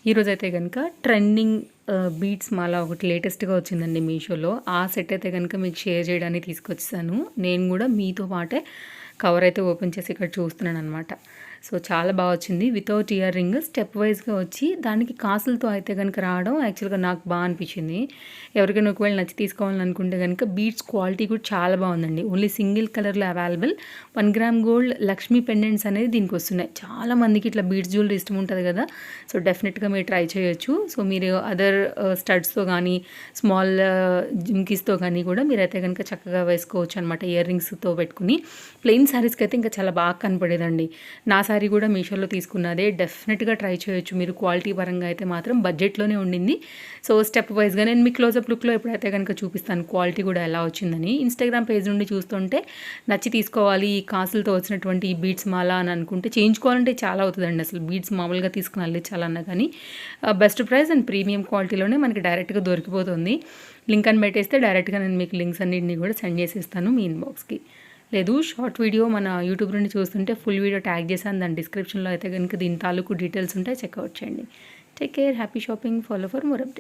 ఈరోజైతే కనుక trending beats మాల ఒకటి లేటెస్ట్గా వచ్చిందండి మీషోలో. ఆ సెట్ అయితే కనుక మీకు షేర్ చేయడానికి తీసుకొచ్చాను. నేను కూడా మీతో పాటే కవర్ అయితే ఓపెన్ చేసి ఇక్కడ చూస్తున్నాను అనమాట. సో చాలా బాగా వచ్చింది. వితౌట్ ఇయర్ రింగ్ స్టెప్ వైజ్గా వచ్చి దానికి కాసులతో అయితే కనుక రావడం యాక్చువల్గా నాకు బాగా అనిపించింది. ఎవరికైనా ఒకవేళ నచ్చి తీసుకోవాలని అనుకుంటే కనుక బీట్స్ క్వాలిటీ కూడా చాలా బాగుందండి. ఓన్లీ సింగిల్ కలర్లో available. 1 gram gold Lakshmi pendants అనేది దీనికి వస్తున్నాయి. చాలా మందికి ఇట్లా బీట్స్ జ్యువెలరీ ఇష్టం ఉంటుంది కదా. సో డెఫినెట్గా మీరు ట్రై చేయొచ్చు. సో మీరు అదర్ స్టడ్స్తో కానీ స్మాల్ జిమ్కీస్తో కానీ కూడా మీరైతే కనుక చక్కగా వేసుకోవచ్చు అనమాట. ఇయర్ రింగ్స్తో పెట్టుకుని ప్లెయిన్ శారీస్కి అయితే ఇంకా చాలా బాగా కనపడేదండి. నా శారీ కూడా మీషోలో తీసుకున్నదే. డెఫినెట్గా ట్రై చేయొచ్చు మీరు. క్వాలిటీ పరంగా అయితే మాత్రం బడ్జెట్లోనే ఉండింది. సో స్టెప్ వైజ్గా నేను మీ క్లోజప్ లుక్లో ఎప్పుడైతే కనుక చూపిస్తాను క్వాలిటీ కూడా ఎలా వచ్చిందని. ఇన్స్టాగ్రామ్ పేజ్ నుండి చూస్తుంటే నచ్చి తీసుకోవాలి ఈ కాసులతో వచ్చినటువంటి ఈ బీట్స్ మాల అని అనుకుంటే చేయించుకోవాలంటే చాలా అవుతుందండి. అసలు బీట్స్ మామూలుగా తీసుకుని అల్లించాలన్నా కానీ బెస్ట్ ప్రైస్ అండ్ ప్రీమియం క్వాలిటీలోనే మనకి డైరెక్ట్గా దొరికిపోతుంది. లింక్ అని పెట్టేస్తే డైరెక్ట్గా నేను మీకు లింక్స్ అన్నింటినీ కూడా సెండ్ చేసేస్తాను మీ ఇన్బాక్స్కి. లేదు షార్ట్ వీడియో మన యూట్యూబ్ నుండి చూస్తుంటే ఫుల్ వీడియో ట్యాగ్ చేశాను. దాని డిస్క్రిప్షన్లో అయితే కనుక దీని తాలూకు డీటెయిల్స్ ఉంటాయి, చెక్అవుట్ చేయండి. Take care, happy shopping, follow for more updates.